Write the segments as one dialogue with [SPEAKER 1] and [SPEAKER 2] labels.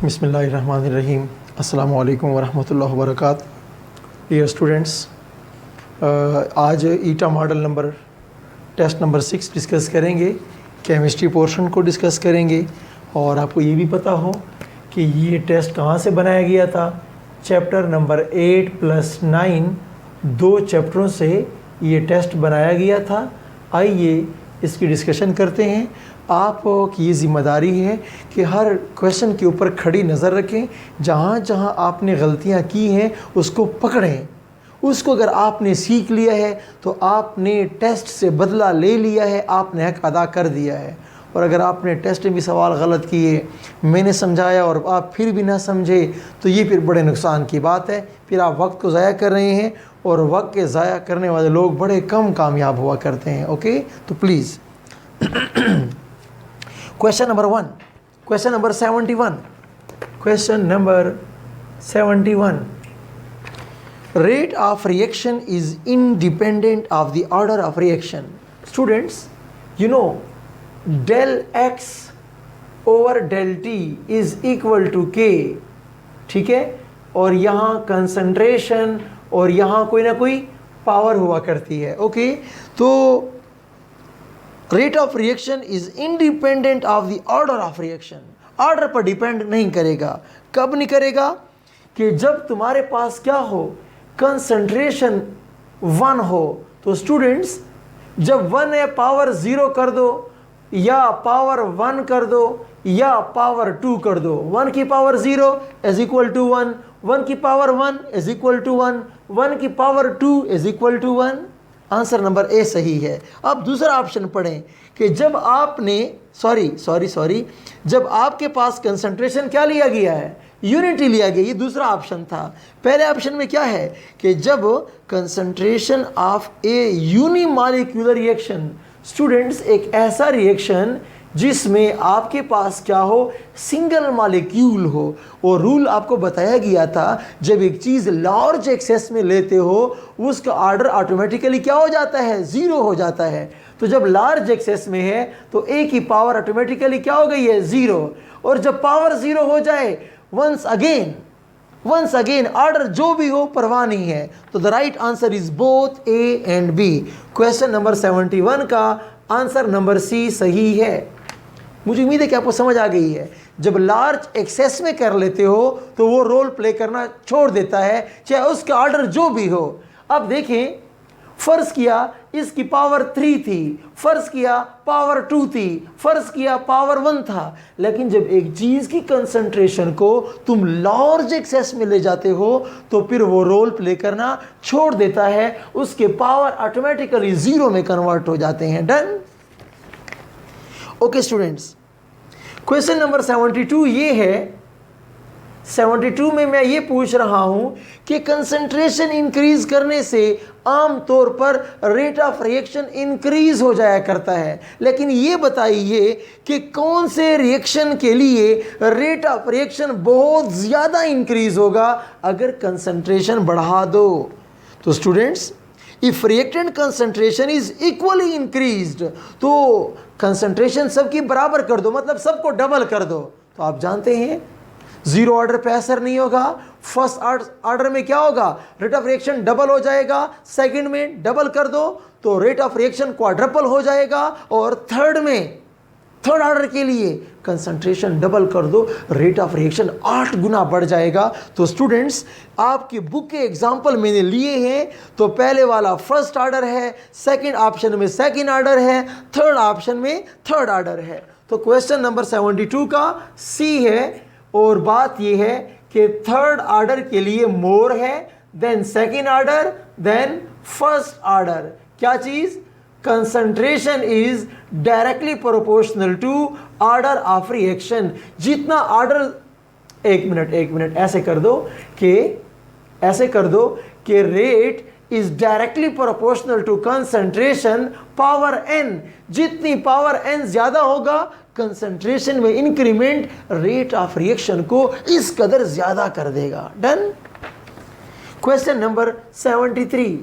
[SPEAKER 1] बिस्मिल्लाहिर्रहमानिर्रहीम। अस्सलामु अलैकुम वरहमतुल्लाहि वबरकातुहू। डियर स्टूडेंट्स, आज ईटा model number test number 6 discuss करेंगे। केमिस्ट्री पोर्शन को डिस्कस करेंगे और आपको ये भी पता हो कि ये टेस्ट कहाँ से बनाया गया था। चैप्टर नंबर 8 + 9 दो चैप्टरों से ये टेस्ट बनाया गया था। आइए इसकी डिस्कशन करते हैं। आपकी ये ज़िम्मेदारी है कि हर क्वेश्चन के ऊपर खड़ी नज़र रखें। जहाँ जहाँ आपने गलतियाँ की हैं उसको पकड़ें। उसको अगर आपने सीख लिया है तो आपने टेस्ट से बदला ले लिया है, आपने हक अदा कर दिया है। और अगर आपने टेस्ट में भी सवाल गलत किए, मैंने समझाया और आप फिर भी ना समझे, तो ये फिर बड़े नुकसान की बात है। फिर आप वक्त को ज़ाया कर रहे हैं और वक्त के ज़ाया करने वाले लोग बड़े कम कामयाब हुआ करते हैं। ओके, तो please question number 1, question number 71, question number 71। Rate of reaction is independent of the order of reaction. Students, you know del x over del t is equal to k, ठीक है। और यहाँ कंसंट्रेशन और यहाँ कोई ना कोई पावर हुआ करती है। ओके, तो rate of reaction is independent of the order of reaction. Order पर डिपेंड नहीं करेगा। कब नहीं करेगा? कि जब तुम्हारे पास क्या हो, कंसंट्रेशन 1 हो। तो स्टूडेंट्स, जब 1 है पावर 0 कर दो या पावर 1 कर दो या पावर 2 कर दो। 1 की पावर 0 इज इक्वल टू 1, 1 की पावर 1 इज इक्वल टू 1, 1 की power 2 is equal to 1। Answer number A सही है। अब दूसरा ऑप्शन पढ़ें कि जब आपने सॉरी जब आपके पास कंसंट्रेशन क्या लिया गया है, यूनिटी लिया गया। ये दूसरा ऑप्शन था। पहले ऑप्शन में क्या है कि जब concentration of A unimolecular reaction, students एक ऐसा रिएक्शन जिसमें आपके पास क्या हो, सिंगल मॉलिक्यूल हो। और रूल आपको बताया गया था, जब एक चीज़ लार्ज एक्सेस में लेते हो उसका ऑर्डर ऑटोमेटिकली क्या हो जाता है, 0 हो जाता है। तो जब लार्ज एक्सेस में है तो ए की पावर ऑटोमेटिकली क्या हो गई है, 0। और जब पावर 0 हो जाए, वंस अगेन ऑर्डर जो भी हो परवाह नहीं है। तो the right answer is both A and B. Question number 71 का आंसर नंबर सी सही है। मुझे उम्मीद है कि आपको समझ आ गई है। जब लार्ज एक्सेस में कर लेते हो तो वो रोल प्ले करना छोड़ देता है, चाहे उसका ऑर्डर जो भी हो। अब देखें, फर्ज किया इसकी पावर 3 थी, फर्ज किया पावर 2 थी, फर्ज किया पावर 1 था। लेकिन जब एक चीज़ की कंसंट्रेशन को तुम लार्ज एक्सेस में ले जाते हो तो फिर वो रोल प्ले करना छोड़ देता है, उसके पावर ऑटोमेटिकली 0 में कन्वर्ट हो जाते हैं। Done. Okay students, question number 72 ये है। 72 में मैं ये पूछ रहा हूं कि कंसंट्रेशन इंक्रीज करने से आम तौर पर रेट ऑफ रिएक्शन इंक्रीज हो जाया करता है, लेकिन ये बताइए कि कौन से रिएक्शन के लिए रेट ऑफ रिएक्शन बहुत ज़्यादा इंक्रीज होगा अगर कंसंट्रेशन बढ़ा दो। तो students, if reactant concentration is equally increased, तो कंसंट्रेशन सबकी बराबर कर दो, मतलब सबको डबल कर दो। तो आप जानते हैं 0 ऑर्डर पे असर नहीं होगा। फर्स्ट ऑर्डर में क्या होगा, रेट ऑफ रिएक्शन डबल हो जाएगा। सेकंड में डबल कर दो तो रेट ऑफ रिएक्शन क्वाड्रपल हो जाएगा। और थर्ड ऑर्डर के लिए कंसंट्रेशन डबल कर दो, रेट ऑफ रिएक्शन 8 गुना बढ़ जाएगा। तो स्टूडेंट्स, आपकी बुक के एग्जाम्पल मैंने लिए हैं। तो पहले वाला फर्स्ट ऑर्डर है, सेकंड ऑप्शन में सेकंड ऑर्डर है, थर्ड ऑप्शन में थर्ड ऑर्डर है। तो क्वेश्चन नंबर 72 का सी है। और बात यह है कि थर्ड ऑर्डर के लिए मोर है, then second order, then first order. क्या चीज? Concentration is directly proportional to order of reaction. जितना ऑर्डर, एक मिनट ऐसे कर दो कि rate is directly proportional to concentration power n। जितनी पावर n ज्यादा होगा, कंसंट्रेशन में इंक्रीमेंट रेट ऑफ रिएक्शन को इस कदर ज्यादा कर देगा। Done. Question number 73।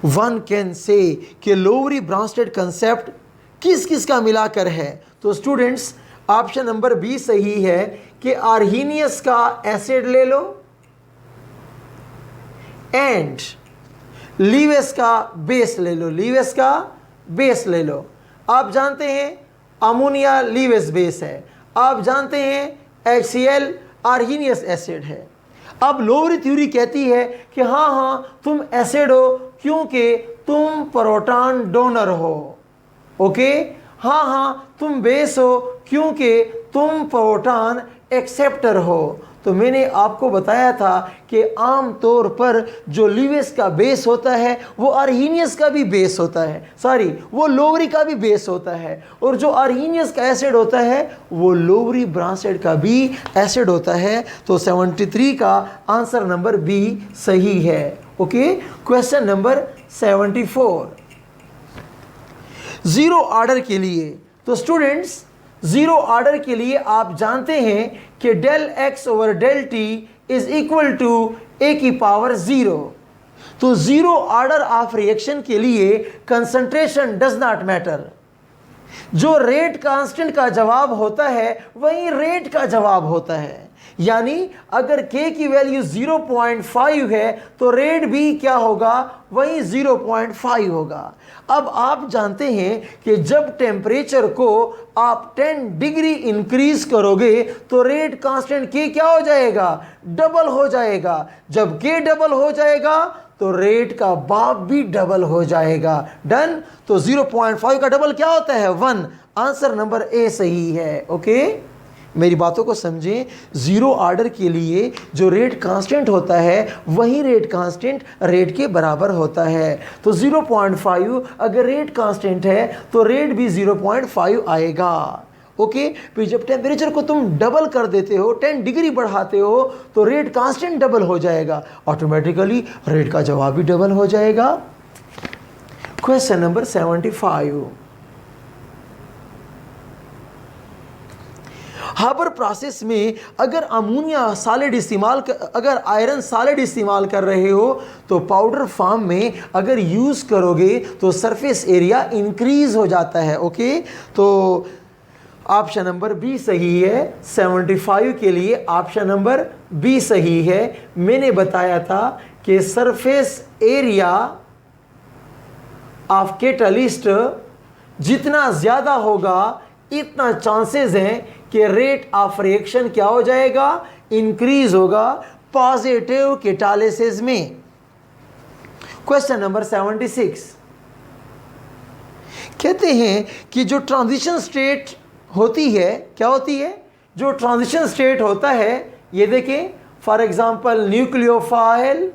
[SPEAKER 1] One can say कि लोवरी ब्रांस्टेड कंसेप्ट किस किस का मिलाकर है। तो स्टूडेंट्स, ऑप्शन नंबर बी सही है कि आर्हीनियस का एसिड ले लो एंड लीवेस का बेस ले लो, लीवेस का बेस ले लो। आप जानते हैं अमोनिया लीवेस बेस है, आप जानते हैं HCl आर्हीनियस एसिड है। अब लोवरी थ्योरी कहती है कि हाँ हाँ तुम एसिड हो क्योंकि तुम प्रोटॉन डोनर हो, ओके। हाँ हाँ तुम बेस हो क्योंकि तुम प्रोटॉन एक्सेप्टर हो। तो मैंने आपको बताया था कि आम तौर पर जो लीवेस का बेस होता है वो आर्हीनियस का भी बेस होता है, सॉरी वो लोवरी का भी बेस होता है, और जो आर्हीनियस का एसिड होता है वो लोवरी ब्रांचेड का भी एसिड होता है। तो 73 का आंसर नंबर बी सही है, okay. Question number 74, zero order के लिए। तो स्टूडेंट्स जीरो ऑर्डर के लिए आप जानते हैं कि del X over del T is equal to A की पावर 0। तो जीरो ऑर्डर ऑफ रिएक्शन के लिए कंसंट्रेशन डज नॉट मैटर। जो रेट कांस्टेंट का जवाब होता है वही रेट का जवाब होता है। यानी अगर K की वैल्यू 0.5 है तो रेट भी क्या होगा, वही 0.5 होगा। अब आप जानते हैं कि जब टेम्परेचर को आप 10 डिग्री इंक्रीज करोगे तो रेट कांस्टेंट K क्या हो जाएगा, डबल हो जाएगा। जब K डबल हो जाएगा तो रेट का बाप भी डबल हो जाएगा। डन। तो 0.5 का डबल क्या होता है, 1। आंसर नंबर ए सही है, ओके। मेरी बातों को समझें, जीरो ऑर्डर के लिए जो रेट कांस्टेंट होता है वही रेट कांस्टेंट रेट के बराबर होता है। तो 0.5 अगर रेट कांस्टेंट है तो रेट भी 0.5 आएगा, ओके। फिर जब टेम्परेचर को तुम डबल कर देते हो, 10 डिग्री बढ़ाते हो, तो रेट कांस्टेंट डबल हो जाएगा, ऑटोमेटिकली रेट का जवाब भी डबल हो जाएगा। क्वेश्चन नंबर 75, हाबर प्रोसेस में अगर अमोनिया सॉलिड अगर आयरन सॉलिड इस्तेमाल कर रहे हो तो पाउडर फॉर्म में अगर यूज़ करोगे तो सरफेस एरिया इंक्रीज हो जाता है, ओके। तो ऑप्शन नंबर बी सही है। 75 के लिए ऑप्शन नंबर बी सही है। मैंने बताया था कि सरफेस एरिया ऑफ कैटलिस्ट जितना ज़्यादा होगा इतना चांसेस हैं कि रेट ऑफ रिएक्शन क्या हो जाएगा, इंक्रीज होगा पॉजिटिव कैटालिसिस में। क्वेश्चन नंबर 76, कहते हैं कि जो ट्रांजिशन स्टेट होती है, क्या होती है, जो ट्रांजिशन स्टेट होता है, ये देखें for example nucleophile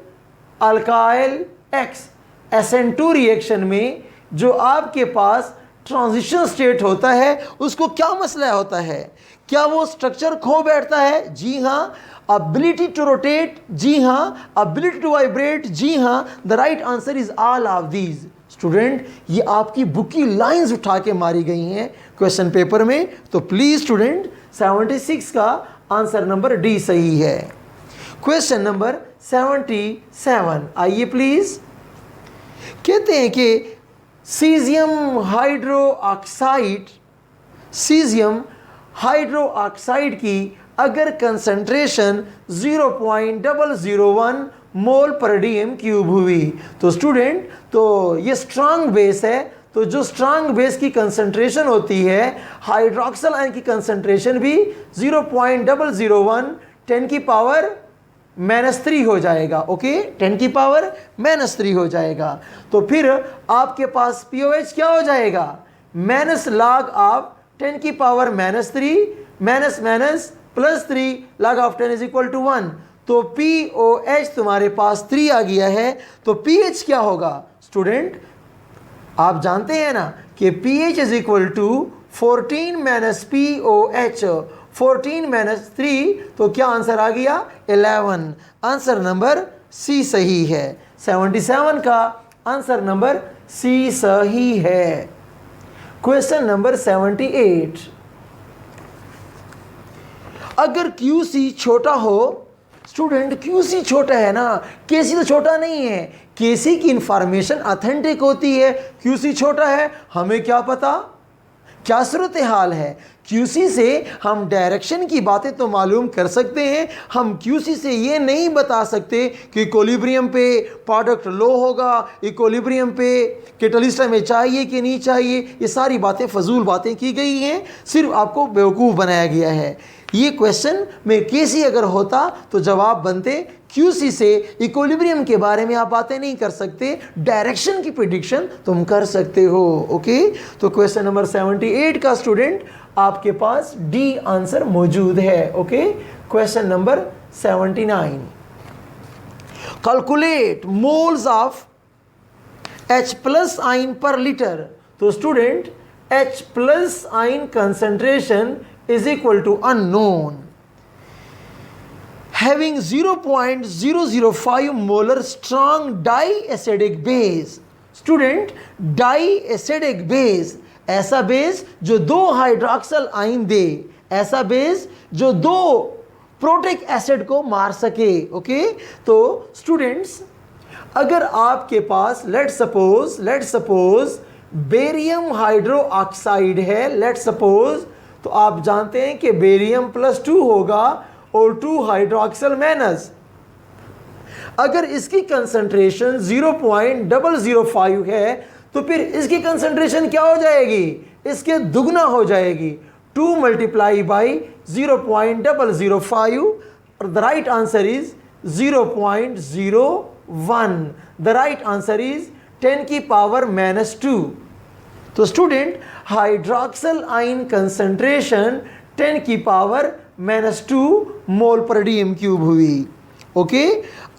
[SPEAKER 1] alkyl x SN2 reaction में जो आपके पास ट्रांजिशन स्टेट होता है उसको क्या मसला होता है, क्या वो स्ट्रक्चर खो बैठता है, जी हाँ। अबिलिटी टू रोटेट, जी हाँ। अबिलिटी टू वाइब्रेट, जी हाँ। The right answer is all of these. Student ये आपकी बुक की लाइंस उठा के मारी गई हैं क्वेश्चन पेपर में, तो प्लीज स्टूडेंट 76 का आंसर नंबर डी सही है। क्वेश्चन नंबर 77 आइए प्लीज। कहते हैं कि सीजियम हाइड्रो ऑक्साइड की अगर कंसंट्रेशन 0.001 मोल पर dm³ हुई तो स्टूडेंट, तो ये स्ट्रांग बेस है, तो जो स्ट्रांग बेस की कंसंट्रेशन होती है हाइड्रोक्सिल आयन की कंसंट्रेशन भी 0.001 10 की पावर -3 हो जाएगा, ओके। 10 की पावर -3 हो जाएगा। तो फिर आपके पास POH क्या हो जाएगा, माइनस log ऑफ 10 की power -3 minus +3 log of 10 is equal to 1। तो POH तुम्हारे पास 3 आ गया है, तो pH क्या होगा स्टूडेंट, आप जानते हैं ना कि pH is equal to 14 minus POH, 14 minus 3, तो क्या आंसर आ गया 11। आंसर नंबर सी सही है। 77 का आंसर नंबर सी सही है। क्वेश्चन नंबर 78, अगर QC छोटा हो, स्टूडेंट QC छोटा है ना, KC तो छोटा नहीं है। KC की इंफॉर्मेशन ऑथेंटिक होती है, QC छोटा है, हमें क्या पता क्या सूरत हाल है? QC से हम डायरेक्शन की बातें तो मालूम कर सकते हैं, हम QC से ये नहीं बता सकते कि इक्विलिब्रियम पे प्रोडक्ट लो होगा, इक्विलिब्रियम पे कैटलिस्ट हमें चाहिए कि नहीं चाहिए। ये सारी बातें फजूल बातें की गई हैं, सिर्फ आपको बेवकूफ़ बनाया गया है। ये क्वेश्चन में केसी अगर होता तो जवाब बनते QC से इक्विलिब्रियम के बारे में आप बातें नहीं कर सकते, डायरेक्शन की प्रिडिक्शन तुम कर सकते हो। ओके, तो क्वेश्चन नंबर 78 का स्टूडेंट आपके पास डी आंसर मौजूद है। Okay, question number 79, calculate moles of H plus ion per litre. तो student H plus ion concentration is equal to unknown, having 0.005 molar strong diacidic base। Student diacidic base, ऐसा base जो 2 hydroxyl ion दे, ऐसा base जो 2 protic acid को मार सके। Okay, तो students अगर आपके पास let suppose barium hydroxide है, लेट सपोज, तो आप जानते हैं कि बेरियम +2 होगा और 2 हाइड्रोक्सल माइनस। अगर इसकी कंसंट्रेशन 0.005 है तो फिर इसकी कंसंट्रेशन क्या हो जाएगी? इसके दुगना हो जाएगी, 2 मल्टीप्लाई बाई 0.005 और the right answer is 0.01। The right answer is 10⁻⁻²। तो स्टूडेंट हाइड्रोक्सल आयन कंसंट्रेशन 10⁻⁻² मोल पर DM³ हुई। ओके,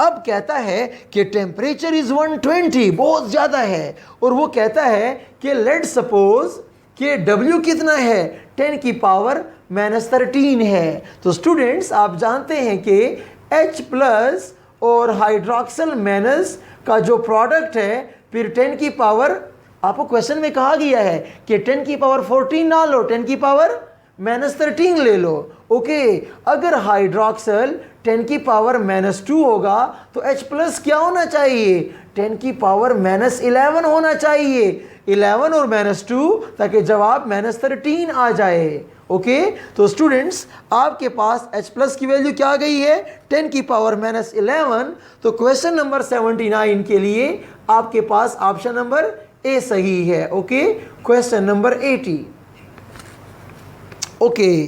[SPEAKER 1] अब कहता है कि टेम्परेचर इज 120, बहुत ज़्यादा है, और वो कहता है कि लेट सपोज कि W कितना है? 10⁻⁻13 है। तो स्टूडेंट्स आप जानते हैं कि H प्लस और हाइड्रोक्सल माइनस का जो प्रोडक्ट है, फिर 10⁻, आपको क्वेश्चन में कहा गया है कि 10⁻14 ना लो, 10⁻13 ले लो। ओके, अगर हाइड्रोक्सल 10⁻² होगा तो H प्लस क्या होना चाहिए? 10⁻11 होना चाहिए, 11 और -2, ताकि जवाब -13 आ जाए। ओके, तो स्टूडेंट्स आपके पास H प्लस की वैल्यू क्या आ गई है? 10⁻11। तो क्वेश्चन नंबर 79 के लिए आपके पास ऑप्शन नंबर ए सही है। Okay, question number 80। ओके,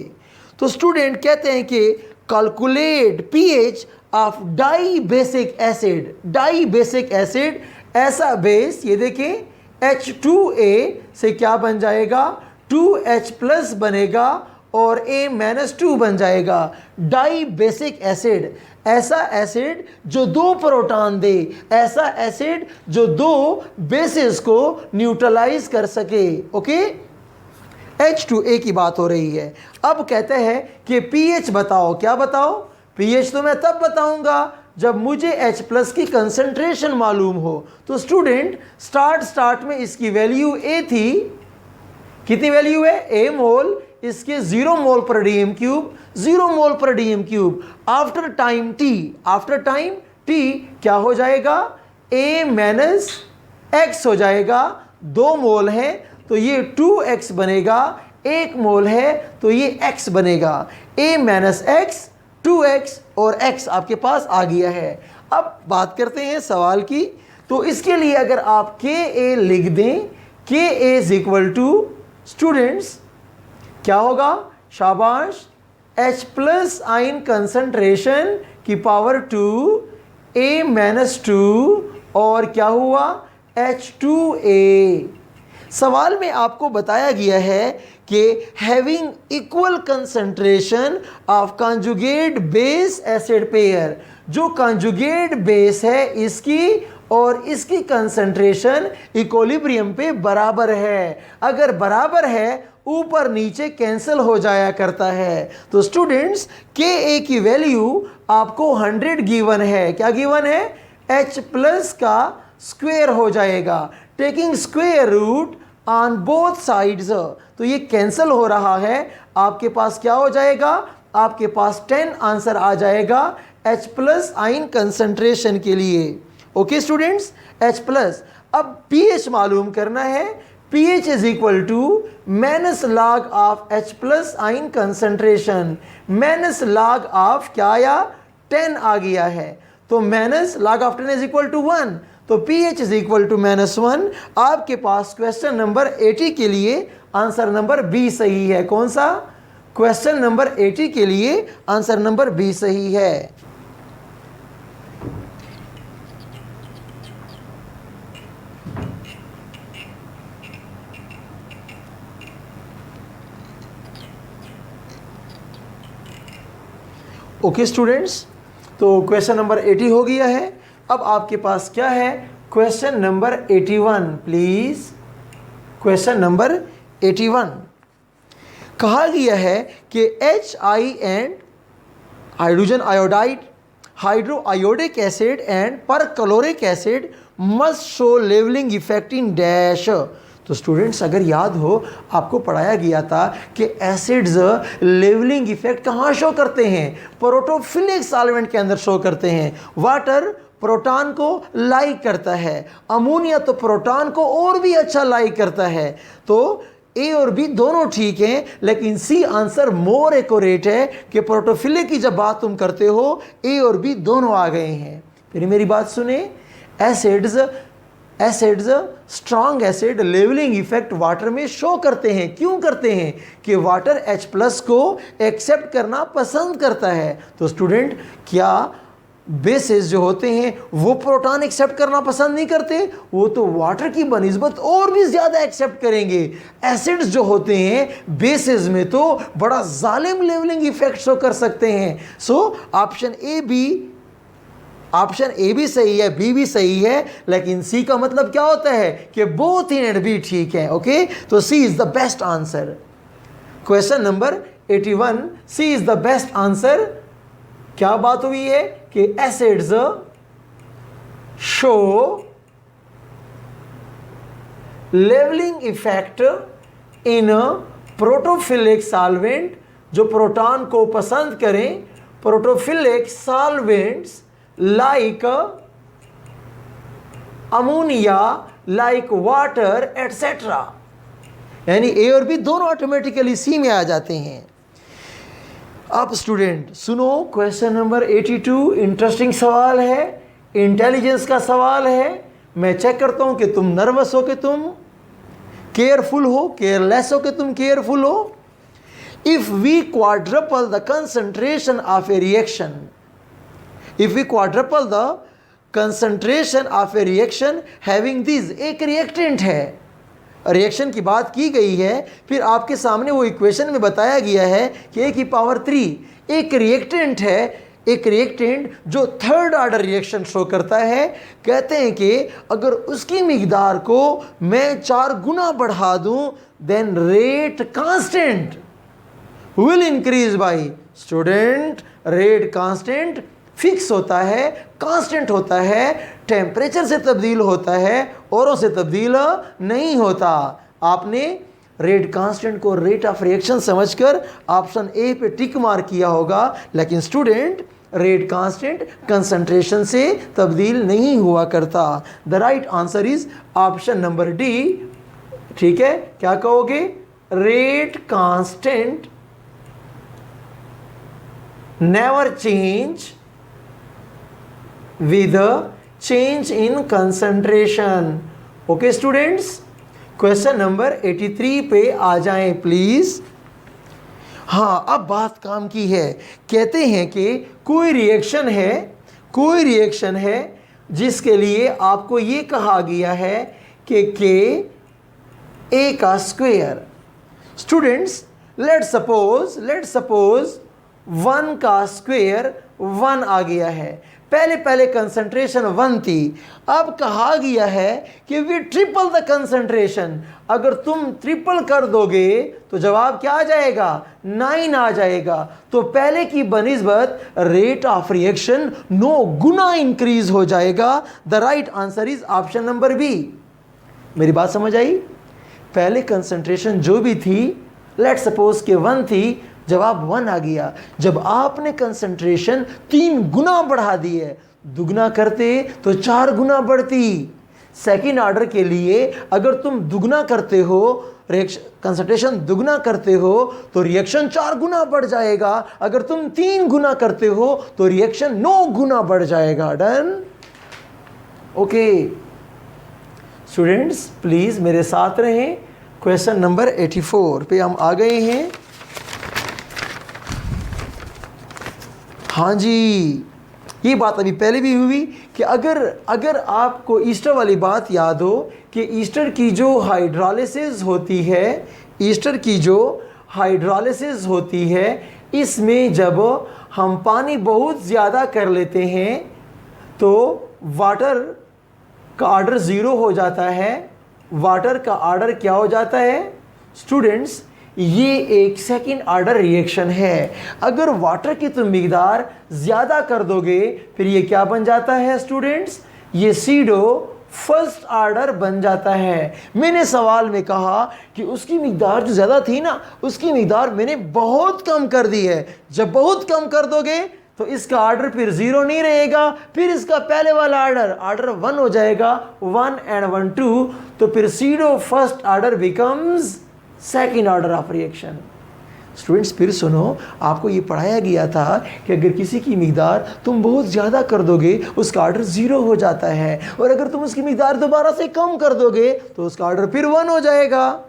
[SPEAKER 1] तो स्टूडेंट कहते हैं कि calculate pH of di basic acid. Di basic acid, ऐसा बेस, ये देखें H2A से क्या बन जाएगा? 2H प्लस बनेगा और A-2 बन जाएगा। डाई बेसिक एसिड, ऐसा एसिड जो 2 प्रोटॉन दे, ऐसा एसिड जो 2 बेसिस को न्यूट्रलाइज कर सके। ओके, H2A की बात हो रही है। अब कहते हैं कि pH बताओ। क्या बताओ? pH तो मैं तब बताऊंगा जब मुझे H प्लस की कंसंट्रेशन मालूम हो। तो स्टूडेंट स्टार्ट में इसकी वैल्यू A थी, कितनी वैल्यू है? A मोल, इसके 0 मोल पर DM³, 0 मोल पर DM³। आफ्टर टाइम T क्या हो जाएगा? A-X हो जाएगा। 2 मोल है तो ये 2X बनेगा, 1 मोल है तो ये X बनेगा। A-X, 2X और X आपके पास आ गया है। अब बात करते हैं सवाल की। तो इसके लिए अगर आप Ka लिख दें, Ka is equal to, students क्या होगा? शाबाश, H प्लस आयन कंसंट्रेशन की पावर 2, A-2 और क्या हुआ? H2A। सवाल में आपको बताया गया है कि having equal concentration of conjugate base acid pair, जो कॉन्जुगेट बेस है इसकी और इसकी कंसंट्रेशन इक्विलिब्रियम पे बराबर है। अगर बराबर है, ऊपर नीचे कैंसिल हो जाया करता है। तो स्टूडेंट्स Ka की वैल्यू आपको 100 गिवन है। क्या गिवन है? H प्लस का स्क्वायर हो जाएगा, taking square root on both sides. तो ये कैंसिल हो रहा है, आपके पास क्या हो जाएगा? आपके पास 10 आंसर आ जाएगा H प्लस आयन कंसंट्रेशन के लिए। Okay students, H plus. अब pH मालूम करना है, pH is equal to minus log of H plus ion concentration, minus log of क्या आया 10 आ गया है, तो minus log of 10 is equal to 1, तो pH इज इक्वल टू -1। आपके पास क्वेश्चन नंबर 80 के लिए आंसर नंबर बी सही है। कौन सा? क्वेश्चन नंबर 80 के लिए आंसर नंबर बी सही है। ओके स्टूडेंट्स, तो क्वेश्चन नंबर 80 हो गया है। अब आपके पास क्या है? Question number 81 please. Question number 81 कहा गया है कि HI and hydrogen iodide, hydro iodic acid and perchloric acid must show levelling effect in dash. तो स्टूडेंट्स अगर याद हो, आपको पढ़ाया गया था कि एसिड्स लेवलिंग इफेक्ट कहाँ शो करते हैं? प्रोटोफिलिक सॉल्वेंट के अंदर शो करते हैं। वाटर प्रोटॉन को लाइक करता है, अमोनिया तो प्रोटॉन को और भी अच्छा लाइक करता है। तो ए और बी दोनों ठीक हैं, लेकिन सी आंसर मोर एक्यूरेट है कि प्रोटोफिलिक की जब बात तुम करते हो ए और बी दोनों आ गए हैं। फिर मेरी बात सुने, acids strong acid levelling effect water में शो करते हैं। क्यों करते हैं? कि वाटर H प्लस को एक्सेप्ट करना पसंद करता है। तो स्टूडेंट क्या बेसिस जो होते हैं वो प्रोटॉन एक्सेप्ट करना पसंद नहीं करते? वो तो वाटर की बनिस्बत और भी ज़्यादा एक्सेप्ट करेंगे। एसिड्स जो होते हैं बेसिस में तो बड़ा जालिम लेवलिंग इफेक्ट शो कर सकते हैं। सो ऑप्शन ए भी सही है, बी भी सही है, लेकिन सी का मतलब क्या होता है कि बोथ ए एंड बी ठीक है। ओके, तो C is the best answer. Question number 81 C is the best answer. क्या बात हुई है कि acids show levelling effect in protophilic solvent, जो प्रोटॉन को पसंद करें, protophilic solvents like ammonia, like water etcetera. यानी ए और बी दोनों ऑटोमेटिकली सी में आ जाते हैं। अब स्टूडेंट सुनो, क्वेश्चन नंबर 82 इंटरेस्टिंग सवाल है, इंटेलिजेंस का सवाल है। मैं चेक करता हूं कि तुम नर्वस हो कि तुम केयरफुल हो, केयरलेस हो कि तुम केयरफुल हो। If we quadruple the concentration of a reaction, if we quadruple the concentration of a reaction having these, एक रिएक्टेंट है, रिएक्शन की बात की गई है, फिर आपके सामने वो इक्वेशन में बताया गया है कि a की पावर 3 एक रिएक्टेंट है, एक रिएक्टेंट जो थर्ड ऑर्डर रिएक्शन शो करता है। कहते हैं कि अगर उसकी मिकदार को मैं 4 गुना बढ़ा दूं, then rate constant will increase by. Student rate constant fix होता है, कांस्टेंट होता है, टेम्परेचर से तब्दील होता है, औरों से तब्दील नहीं होता। आपने रेट कांस्टेंट को रेट ऑफ रिएक्शन समझकर ऑप्शन ए पे टिक मार्क किया होगा, लेकिन स्टूडेंट रेट कांस्टेंट कंसंट्रेशन से तब्दील नहीं हुआ करता। The right answer is option number D. ठीक है, क्या कहोगे? Rate constant never change with a change in concentration। Okay students, question number 83 पे आ जाएं प्लीज। हाँ, अब बात काम की है। कहते हैं कि कोई रिएक्शन है जिसके लिए आपको ये कहा गया है कि a का स्क्वायर। स्टूडेंट्स लेट्स सपोज 1 का स्क्वायर 1 आ गया है। पहले कंसंट्रेशन 1 थी, अब कहा गया है कि वी ट्रिपल द कंसंट्रेशन। अगर तुम ट्रिपल कर दोगे तो जवाब क्या आ जाएगा? 9 आ जाएगा। तो पहले की बनिस्बत रेट ऑफ रिएक्शन 9 गुना इंक्रीज हो जाएगा। The right answer is option number B. मेरी बात समझ आई? पहले कंसंट्रेशन जो भी थी, लेट्स सपोज के 1 थी, जवाब 1 आ गया। जब आपने कंसंट्रेशन 3 गुना बढ़ा दी है, दुगना करते तो 4 गुना बढ़ती, सेकेंड ऑर्डर के लिए अगर तुम दुगना करते हो, कंसंट्रेशन दुगना करते हो तो रिएक्शन 4 गुना बढ़ जाएगा। अगर तुम 3 गुना करते हो तो रिएक्शन 9 गुना बढ़ जाएगा। डन? ओके स्टूडेंट्स, प्लीज मेरे साथ रहें। क्वेश्चन नंबर 84 पे हम आ गए हैं। हाँ जी, ये बात अभी पहले भी हुई कि अगर आपको ईस्टर वाली बात याद हो कि ईस्टर की जो हाइड्रोलिसिस होती है इसमें जब हम पानी बहुत ज़्यादा कर लेते हैं तो वाटर का ऑर्डर 0 हो जाता है। वाटर का ऑर्डर क्या हो जाता है स्टूडेंट्स? ये एक सेकेंड ऑर्डर रिएक्शन है। अगर वाटर की तुम मिकदार ज़्यादा कर दोगे फिर ये क्या बन जाता है स्टूडेंट्स? ये सीडो फर्स्ट ऑर्डर बन जाता है। मैंने सवाल में कहा कि उसकी मिकदार जो ज़्यादा थी ना, उसकी मिकदार मैंने बहुत कम कर दी है। जब बहुत कम कर दोगे तो इसका ऑर्डर फिर 0 नहीं रहेगा, फिर इसका पहले वाला ऑर्डर 1 हो जाएगा। 1 and 1 2, तो फिर pseudo first order becomes second order of reaction. Students फिर सुनो, आपको ये पढ़ाया गया था कि अगर किसी की मिकदार तुम बहुत ज़्यादा कर दोगे उसका ऑर्डर 0 हो जाता है, और अगर तुम उसकी मिकदार दोबारा से कम कर दोगे तो उसका ऑर्डर फिर 1 हो जाएगा।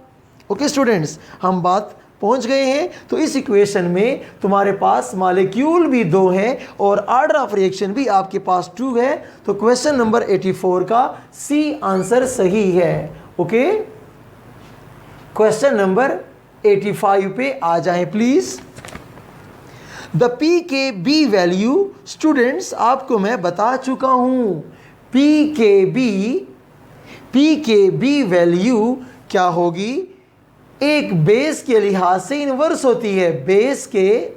[SPEAKER 1] ओके स्टूडेंट्स, हम बात पहुंच गए हैं। तो इस इक्वेशन में तुम्हारे पास मॉलिक्यूल भी 2 हैं और ऑर्डर ऑफ रिएक्शन भी आपके पास 2 है। तो क्वेश्चन नंबर 84 का सी आंसर सही है। ओके, क्वेश्चन नंबर 85 पे आ जाएं please. The P K B value, students आपको मैं बता चुका हूं पी के बी वैल्यू क्या होगी? एक बेस के लिहाज से इन्वर्स होती है, बेस के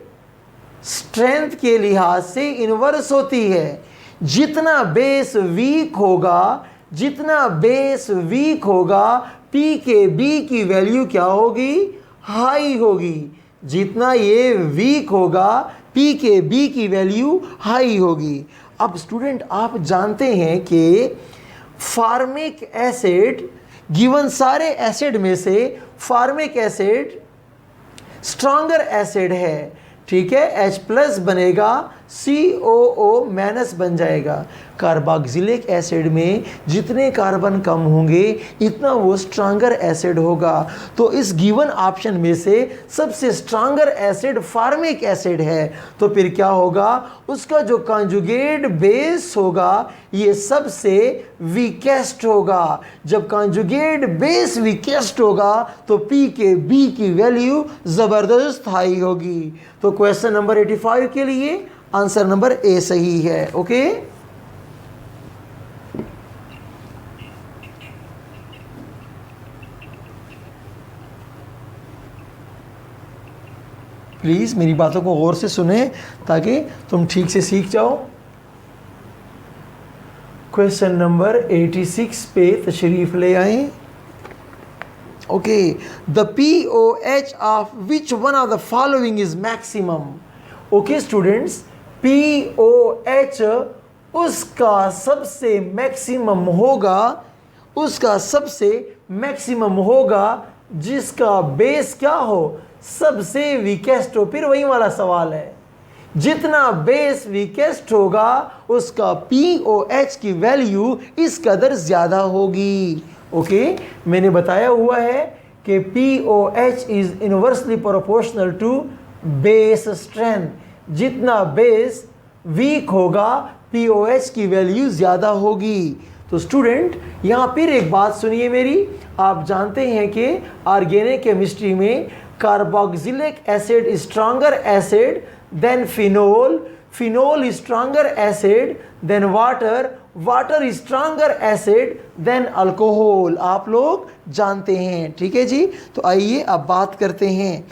[SPEAKER 1] स्ट्रेंथ के लिहाज से इन्वर्स होती है। जितना बेस वीक होगा पी के बी की वैल्यू क्या होगी? हाई होगी। जितना ये वीक होगा पी के बी की वैल्यू हाई होगी। अब स्टूडेंट आप जानते हैं कि फार्मिक एसिड, गिवन सारे एसिड में से फार्मिक एसिड स्ट्रॉन्गर एसिड है, ठीक है। H+ बनेगा, COO- बन जाएगा। कार्बोक्सिलिक एसिड में जितने कार्बन कम होंगे इतना वो स्ट्रॉन्गर एसिड होगा। तो इस गिवन ऑप्शन में से सबसे स्ट्रॉन्गर एसिड फार्मिक एसिड है। तो फिर क्या होगा? उसका जो कॉन्जुगेट बेस होगा ये सबसे वीकेस्ट होगा। जब कॉन्जुगेट बेस वीकेस्ट होगा तो पी के बी की वैल्यू ज़बरदस्त हाई होगी। तो क्वेश्चन नंबर 85 के लिए आंसर नंबर ए सही है। ओके, प्लीज़ मेरी बातों को गौर से सुने ताकि तुम ठीक से सीख जाओ। क्वेश्चन नंबर 86 पे तशरीफ ले आए। Okay, the pOH of which one of the following is maximum? Okay students, pOH उसका सबसे मैक्सिमम होगा जिसका बेस क्या हो? सबसे वीकेस्ट हो। फिर वही वाला सवाल है, जितना बेस वीकेस्ट होगा उसका pOH की वैल्यू इस कदर ज़्यादा होगी। ओके, मैंने बताया हुआ है कि pOH is inversely proportional to base strength. जितना बेस वीक होगा pOH की वैल्यू ज़्यादा होगी। तो स्टूडेंट यहाँ फिर एक बात सुनिए मेरी। आप जानते हैं कि ऑर्गेनिक केमिस्ट्री में carboxylic acid stronger acid than phenol stronger acid than water stronger acid than alcohol. आप लोग जानते हैं, ठीक है जी। तो आइए अब बात करते हैं।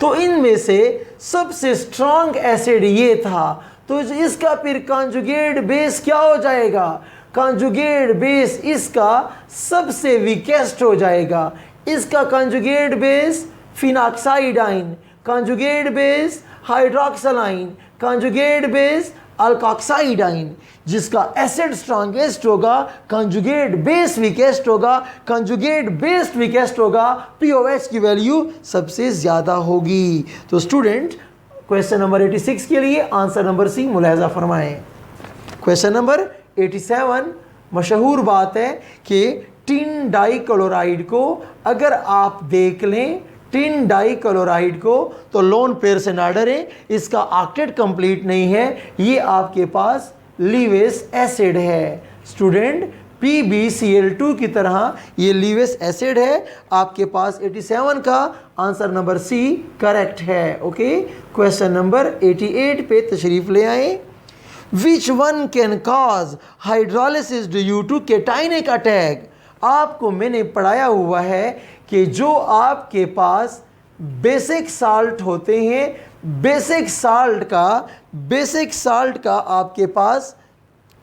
[SPEAKER 1] तो इनमें से सबसे स्ट्रॉन्ग एसिड ये था, तो इसका फिर कॉन्जुगेट बेस क्या हो जाएगा? कॉन्जुगेट बेस इसका सबसे वीकेस्ट हो जाएगा। इसका conjugate base phenoxide ion, conjugate base hydroxyl ion, conjugate base alkoxide ion जिसका एसिड स्ट्रॉन्गेस्ट होगा, कंजुगेट बेस वीकेस्ट होगा, कंजुगेट बेस्ड वीकेस्ट होगा, पीओएच की वैल्यू सबसे ज़्यादा होगी। तो स्टूडेंट क्वेश्चन नंबर 86 के लिए आंसर नंबर सी मुलाहजा फरमाएं। क्वेश्चन नंबर 87 मशहूर बात है कि टिन डाइक्लोराइड को अगर आप देख लें, टिन डाइक्लोराइड को, तो लोन पेयर से ना डरें, इसका ऑक्टेट कंप्लीट नहीं है, ये आपके पास लीवेस एसिड है। स्टूडेंट PbCl2 की तरह ये लीवेस एसिड है। आपके पास 87 का आंसर नंबर सी करेक्ट है। ओके, क्वेश्चन नंबर 88 पे तशरीफ ले आए। Which one can cause hydrolysis due to cationic attack. आपको मैंने पढ़ाया हुआ है कि जो आपके पास बेसिक साल्ट होते हैं, बेसिक साल्ट का आपके पास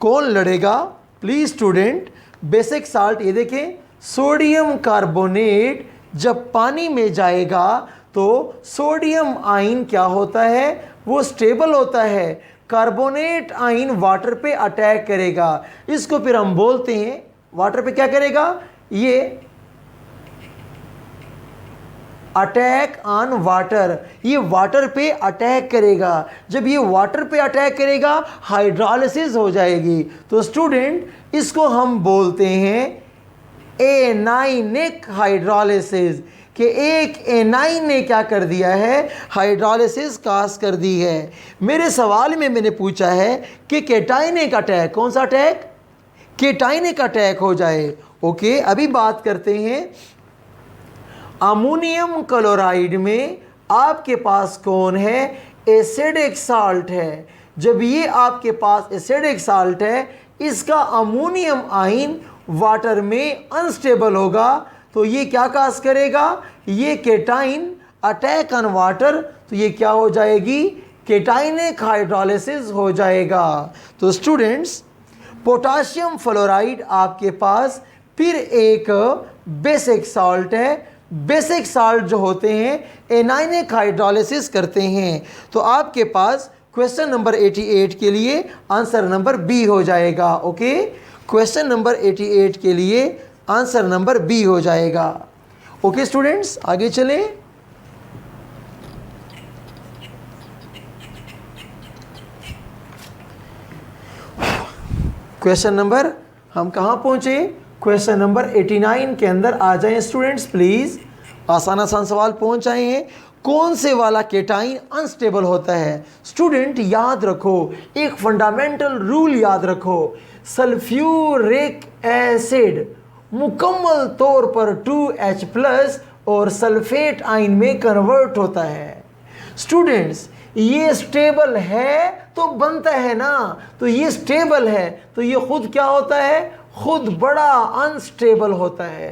[SPEAKER 1] कौन लड़ेगा। प्लीज स्टूडेंट, बेसिक साल्ट ये देखें, सोडियम कार्बोनेट जब पानी में जाएगा तो सोडियम आयन क्या होता है, वो स्टेबल होता है। कार्बोनेट आयन वाटर पे अटैक करेगा, इसको फिर हम बोलते हैं वाटर पे क्या करेगा, ये अटैक ऑन वाटर, ये वाटर पे अटैक करेगा। जब ये वाटर पे अटैक करेगा हाइड्रोलिसिस हो जाएगी। तो स्टूडेंट इसको हम बोलते हैं एनाइनिक हाइड्रोलिसिस, कि एक एनाइन ने क्या कर दिया है, हाइड्रोलिसिस काज कर दी है। मेरे सवाल में मैंने पूछा है कि केटाइनिक अटैक, कौन सा अटैक, केटाइनिक अटैक हो जाए। ओके, अभी बात करते हैं अमोनियम क्लोराइड में आपके पास कौन है, एसिडिक साल्ट है। जब ये आपके पास एसिडिक साल्ट है, इसका अमोनियम आयन वाटर में अनस्टेबल होगा, तो ये क्या काज करेगा, ये केटाइन अटैक ऑन वाटर, तो ये क्या हो जाएगी, केटाइनिक हाइड्रोलिसिस हो जाएगा। तो स्टूडेंट्स पोटाशियम फ्लोराइड आपके पास फिर एक बेसिक साल्ट है। बेसिक साल्ट जो होते हैं एनाइनिक हाइड्रोलिसिस करते हैं। तो आपके पास क्वेश्चन नंबर 88 के लिए आंसर नंबर बी हो जाएगा। ओके, क्वेश्चन नंबर 88 के लिए आंसर नंबर बी हो जाएगा। ओके स्टूडेंट्स, आगे चलें। क्वेश्चन नंबर हम कहाँ पहुँचे, क्वेश्चन नंबर 89 के अंदर आ जाएं स्टूडेंट्स प्लीज़। आसान आसान सवाल पहुँच आए हैं। कौन से वाला केटाइन अनस्टेबल होता है। स्टूडेंट याद रखो, एक फंडामेंटल रूल याद रखो, सल्फ्यूरिक एसिड मुकम्मल तौर पर 2H+ और सल्फेट आयन में कन्वर्ट होता है। स्टूडेंट्स ये स्टेबल है तो बनता है ना, तो ये स्टेबल है तो ये खुद क्या होता है, खुद बड़ा अनस्टेबल होता है।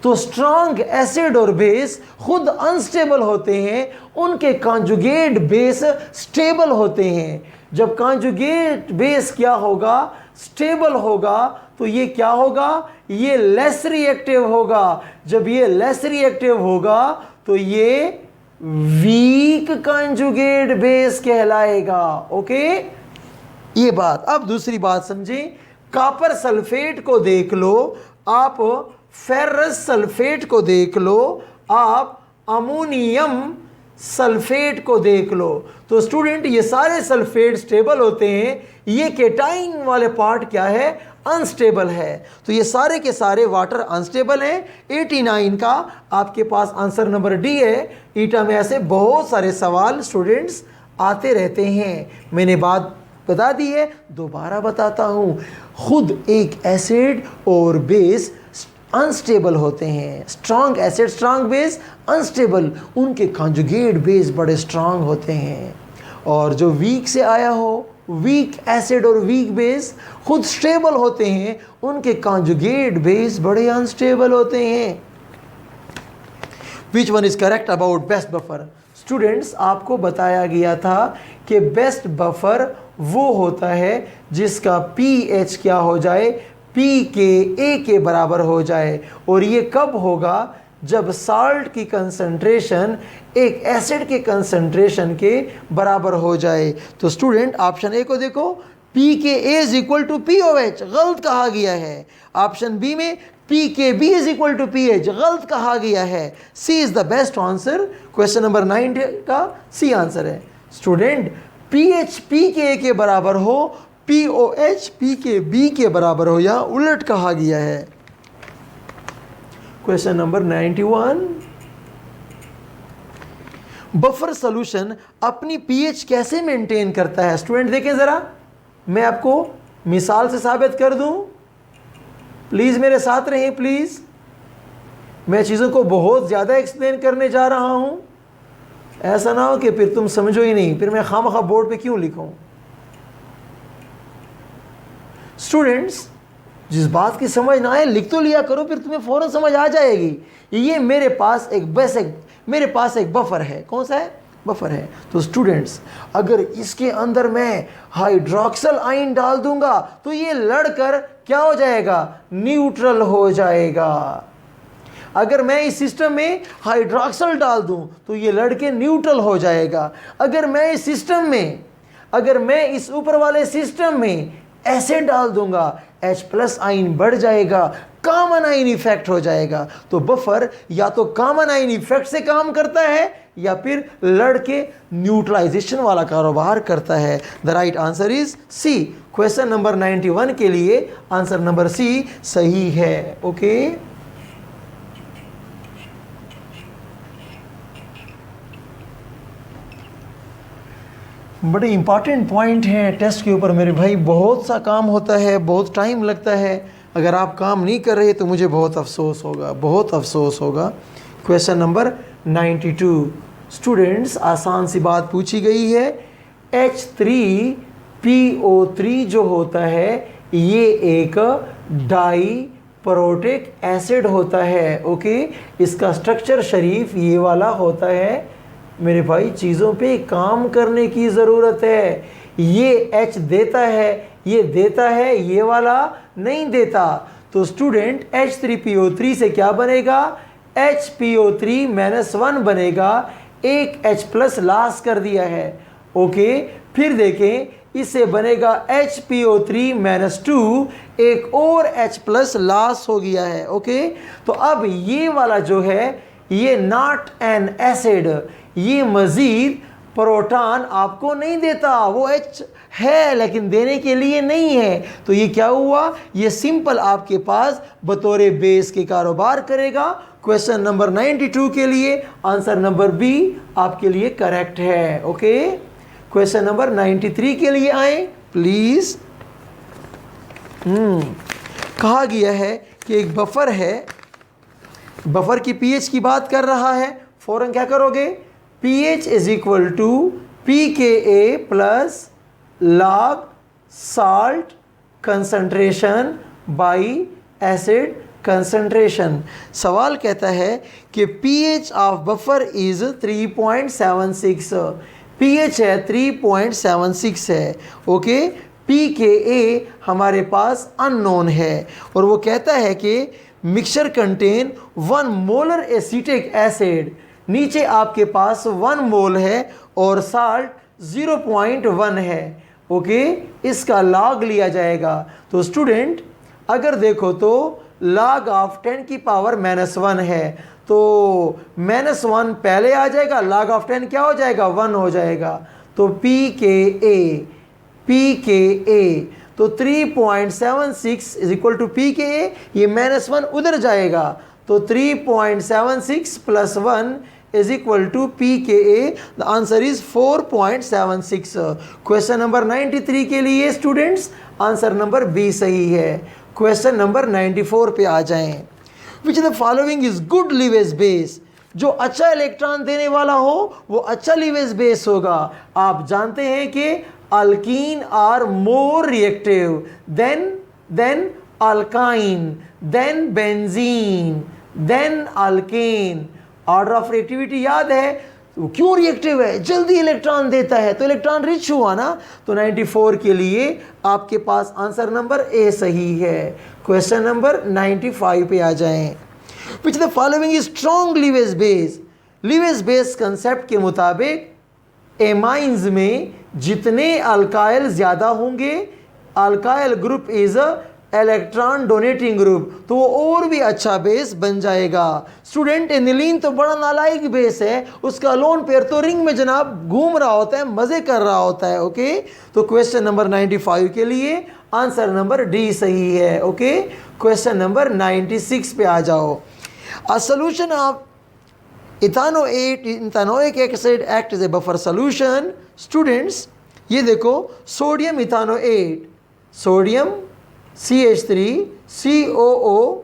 [SPEAKER 1] तो स्ट्रॉन्ग एसिड और बेस खुद अनस्टेबल होते हैं, उनके कॉन्जुगेट बेस स्टेबल होते हैं। जब कॉन्जुगेट बेस क्या होगा, स्टेबल होगा, तो ये क्या होगा, ये लेस रिएक्टिव होगा। जब ये लेस रिएक्टिव होगा तो ये वीक कॉन्जुगेट बेस कहलाएगा। ओके, ये बात। अब दूसरी बात समझें, कॉपर सल्फेट को देख लो आप, फेरस सल्फेट को देख लो आप, अमोनियम सल्फेट को देख लो। तो स्टूडेंट ये सारे सल्फेट स्टेबल होते हैं, ये केटाइन वाले पार्ट क्या है, अनस्टेबल है। तो ये सारे के सारे वाटर अनस्टेबल हैं। 89 का आपके पास आंसर नंबर डी है। ईटा में ऐसे बहुत सारे सवाल स्टूडेंट्स आते रहते हैं, मैंने बात बता दी है, दोबारा बताता हूँ। खुद एक एसिड और बेस अनस्टेबल होते हैं, strong acid strong base unstable, उनके कॉन्जुगेट बेस बड़े स्ट्रॉन्ग होते हैं। और जो वीक से आया हो, वीक एसिड और वीक बेस खुद स्टेबल होते हैं, उनके कॉन्जुगेट बेस बड़े अनस्टेबल होते हैं। Which one is correct about best buffer. Students आपको बताया गया था कि बेस्ट बफर वो होता है जिसका pH क्या हो जाए, P के A के बराबर हो जाए। और ये कब होगा, जब साल्ट की कंसंट्रेशन एक एसिड के कंसंट्रेशन के बराबर हो जाए। तो स्टूडेंट ऑप्शन ए को देखो, P K A is equal to P O H, गलत कहा गया है। ऑप्शन बी में P K B is equal to P H, गलत कहा गया है। C is the best answer. Question number 9 का सी आंसर है। Student P H P K A के बराबर हो, P O H P K B के बराबर हो, या उलट कहा गया है। क्वेश्चन नंबर 91, बफर सॉल्यूशन अपनी पीएच कैसे मेंटेन करता है? स्टूडेंट देखें जरा, मैं आपको मिसाल से साबित कर दूं, प्लीज मेरे साथ रहें प्लीज। मैं चीज़ों को बहुत ज़्यादा एक्सप्लेन करने जा रहा हूं, ऐसा ना हो कि फिर तुम समझो ही नहीं, फिर मैं खामखा बोर्ड पे क्यों लिखूं। स्टूडेंट्स, जिस बात की समझ ना आए लिख तो लिया करो, फिर तुम्हें फ़ौरन समझ आ जाएगी। ये मेरे पास एक बफर है। कौन सा है? बफर है। तो स्टूडेंट्स, अगर इसके अंदर मैं हाइड्रोक्सल आयन डाल दूंगा तो ये लड़कर क्या हो जाएगा? न्यूट्रल हो जाएगा। अगर मैं इस सिस्टम में हाइड्रोक्सल डाल दूं तो ये लड़के न्यूट्रल हो जाएगा। अगर मैं इस ऊपर वाले सिस्टम में एसिड डाल दूंगा, H+ आयन बढ़ जाएगा, कॉमन आयन इफेक्ट हो जाएगा। तो बफर या तो कॉमन आयन इफेक्ट से काम करता है या फिर लड़के न्यूट्रलाइजेशन वाला कारोबार करता है। The right answer is C. Question number 91 के लिए आंसर नंबर सी सही है। ओके, बड़े इंपॉर्टेंट पॉइंट हैं टेस्ट के ऊपर मेरे भाई। बहुत सा काम होता है, बहुत टाइम लगता है। अगर आप काम नहीं कर रहे तो मुझे बहुत अफसोस होगा। क्वेश्चन नंबर 92, स्टूडेंट्स, आसान सी बात पूछी गई है। H3PO3 जो होता है ये एक डाई प्रोटिक एसिड होता है। ओके, इसका स्ट्रक्चर शरीफ ये वाला होता है। मेरे भाई, चीज़ों पे काम करने की ज़रूरत है। ये H देता है, ये वाला नहीं देता। तो स्टूडेंट H3PO3 से क्या बनेगा? HPO3-1 बनेगा। एक H+ लॉस कर दिया है। ओके, फिर देखें, इससे बनेगा HPO3-2, एक और H+ लॉस हो गया है। ओके, तो अब ये वाला जो है ये नॉट एन एसिड, ये मज़ीद प्रोटॉन आपको नहीं देता। वो H है लेकिन देने के लिए नहीं है। तो ये क्या हुआ? ये सिंपल आपके पास बतौर बेस के कारोबार करेगा। क्वेश्चन नंबर 92 के लिए आंसर नंबर बी आपके लिए करेक्ट है। ओके, क्वेश्चन नंबर 93 के लिए आए प्लीज। कहा गया है कि एक बफर है, बफर की पीएच की बात कर रहा है। फौरन क्या करोगे? pH is equal to pKa plus log salt concentration by acid concentration. सवाल कहता है कि pH of buffer is 3.76, pH है 3.76 है। ओके, pKa हमारे पास अननोन है और वो कहता है कि mixture contain 1 molar acetic acid. नीचे आपके पास 1 मोल है और साल्ट 0.1 है। ओके, इसका लॉग लिया जाएगा। तो स्टूडेंट, अगर देखो तो log ऑफ 10 की पावर -1 है, तो -1 पहले आ जाएगा, log ऑफ 10 क्या हो जाएगा? 1 हो जाएगा। तो pKa तो 3.76 इज इक्वल टू pKa, ये -1 उधर जाएगा। तो 3.76 plus 1 is equal to pKa. The answer is 4.76. Question number 93 के लिए स्टूडेंट्स आंसर नंबर बी सही है। क्वेश्चन नंबर 94 पे आ जाएं। Which of the following is good Lewis base? जो अच्छा इलेक्ट्रॉन देने वाला हो वो अच्छा Lewis base होगा। आप जानते हैं कि alkene are more reactive than alkyne, then benzene, then alkane. Order of reactivity याद है? वो क्यों रिएक्टिव है? जल्दी इलेक्ट्रॉन देता है तो इलेक्ट्रॉन रिच हुआ ना। तो 94 के लिए आपके पास आंसर नंबर ए सही है। क्वेश्चन नंबर 95 पे आ जाएं। Which the following is strong Lewis base. Lewis base concept के मुताबिक एमाइंस में जितने अल्काइल ज़्यादा होंगे, alkyl group is electron donating group, तो वो और भी अच्छा बेस बन जाएगा। स्टूडेंट एनिलीन तो बड़ा नालायक बेस है, उसका लोन पेयर तो रिंग में जनाब घूम रहा होता है, मज़े कर रहा होता है। ओके, तो क्वेश्चन नंबर 95 के लिए आंसर नंबर डी सही है। ओके, क्वेश्चन नंबर 96 पे आ जाओ। A solution of ethanoic acid act is a buffer solution. Students ये देखो, sodium ethanoate, sodium CH3COO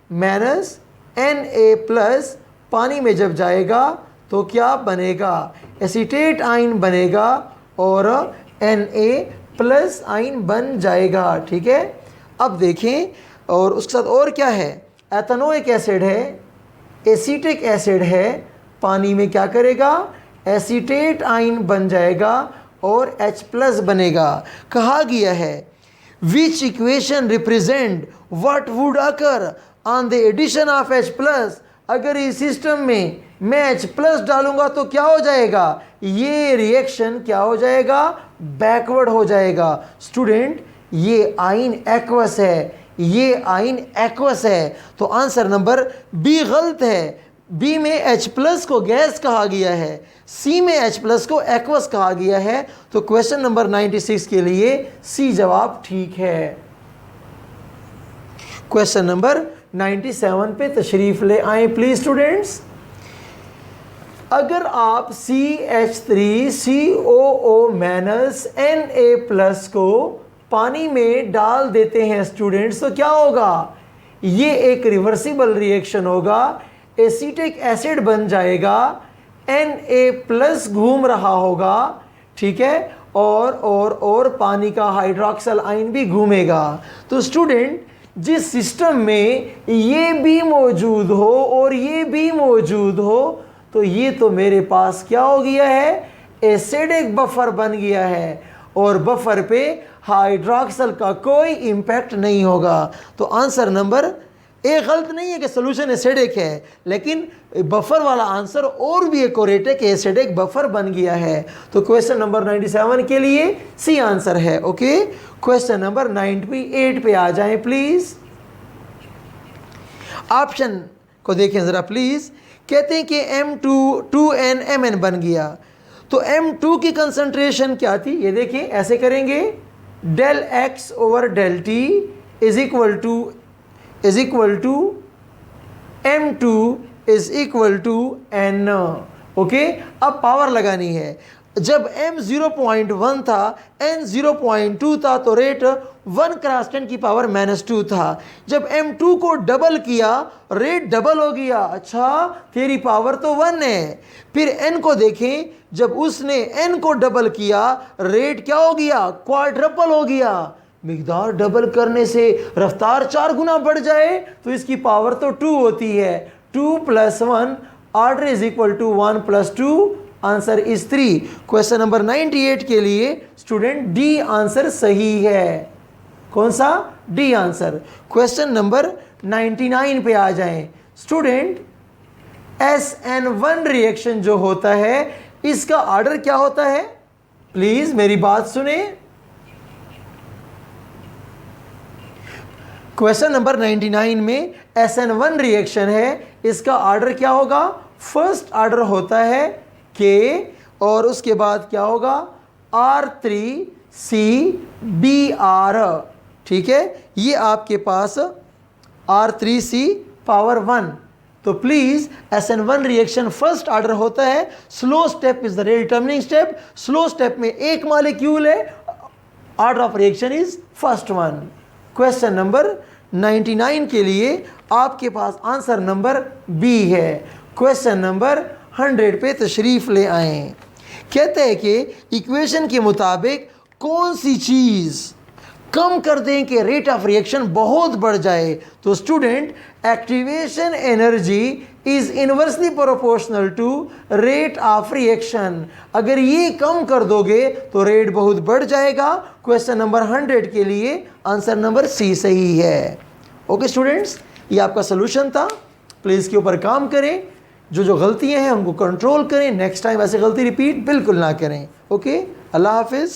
[SPEAKER 1] minus Na+ पानी में जब जाएगा तो क्या बनेगा? एसीटेट आयन बनेगा और Na+ आयन बन जाएगा। ठीक है, अब देखें, और उसके साथ और क्या है? एथेनोइक एसिड है, एसीटिक एसिड है, पानी में क्या करेगा? एसीटेट आयन बन जाएगा और H+ बनेगा। कहा गया है which equation represent what would occur on the addition of H+। अगर इस सिस्टम में मैं H+ डालूंगा तो क्या हो जाएगा? ये रिएक्शन क्या हो जाएगा? बैकवर्ड हो जाएगा। स्टूडेंट ये आयन एक्वस है, ये आयन एक्वस है, तो आंसर नंबर बी गलत है। बी में H+ को गैस कहा गया है, सी में H+ को एक्वस कहा गया है, तो क्वेश्चन नंबर 96 के लिए सी जवाब ठीक है। क्वेश्चन नंबर 97 पे तशरीफ ले आए प्लीज स्टूडेंट्स। अगर आप CH3COO माइनस Na+ को पानी में डाल देते हैं स्टूडेंट्स, तो क्या होगा? ये एक रिवर्सिबल रिएक्शन होगा, एसीटिक एसिड बन जाएगा, Na+ घूम रहा होगा, ठीक है, और पानी का हाइड्रोक्सिल आयन भी घूमेगा। तो स्टूडेंट जिस सिस्टम में ये भी मौजूद हो और ये भी मौजूद हो, तो ये तो मेरे पास क्या हो गया है? एसिडिक बफर बन गया है, और बफर पे हाइड्रोक्सिल का कोई इम्पैक्ट नहीं होगा। तो आंसर नंबर ए गलत नहीं है कि सोल्यूशन एसिडिक है, लेकिन बफर वाला आंसर और भी एक्यूरेट है कि एसिडिक बफर बन गया है। तो क्वेश्चन नंबर 97 के लिए सी आंसर है। ओके, क्वेश्चन नंबर 98 पे आ जाएं प्लीज। ऑप्शन को देखें जरा प्लीज। कहते हैं कि M2NMN बन गया, तो M2 की कंसंट्रेशन क्या थी? ये देखें, ऐसे करेंगे, del X over del T is equal to M2 is equal to N। Okay, अब पावर लगानी है। जब M 0.1 था, N 0.2 था, तो रेट 1 क्रॉस 10 की पावर -2 था। जब M2 को डबल किया, रेट डबल हो गया। अच्छा, तेरी पावर तो 1 है। फिर N को देखें, जब उसने N को डबल किया, रेट क्या हो गया? क्वाड्रपल हो गया। मिकदार डबल करने से रफ्तार 4 गुना बढ़ जाए तो इसकी पावर तो 2 होती है। 2 + 1 order is equal to 1 + 2, answer is 3। Question number 98 के लिए स्टूडेंट डी आंसर सही है। कौन सा? D answer. क्वेश्चन नंबर 99 पे आ जाएं स्टूडेंट। SN1 रिएक्शन जो होता है, इसका ऑर्डर क्या होता है? प्लीज मेरी बात सुने। क्वेश्चन नंबर 99 में SN1 रिएक्शन है, इसका ऑर्डर क्या होगा? फर्स्ट ऑर्डर होता है K, और उसके बाद क्या होगा? R3CBr। ठीक है, ये आपके पास R3C पावर 1। तो please SN1 reaction first order होता है। Slow step is the determining step. Slow step में एक मॉलिक्यूल है, order of reaction is first one. Question number 99 के लिए आपके पास आंसर नंबर बी है। क्वेश्चन नंबर 100 पे तशरीफ ले आए। कहते हैं कि इक्वेशन के मुताबिक कौन सी चीज़ कम कर दें कि रेट ऑफ रिएक्शन बहुत बढ़ जाए? तो student, activation energy is inversely proportional to rate of reaction. अगर ये कम कर दोगे तो रेट बहुत बढ़ जाएगा। क्वेश्चन नंबर 100 के लिए आंसर नंबर सी सही है। ओके स्टूडेंट्स, ये आपका सोल्यूशन था। प्लीज़ के ऊपर काम करें, जो गलतियां हैं उनको कंट्रोल करें, नेक्स्ट टाइम ऐसे गलती रिपीट बिल्कुल ना करें। ओके, अल्लाह हाफिज़।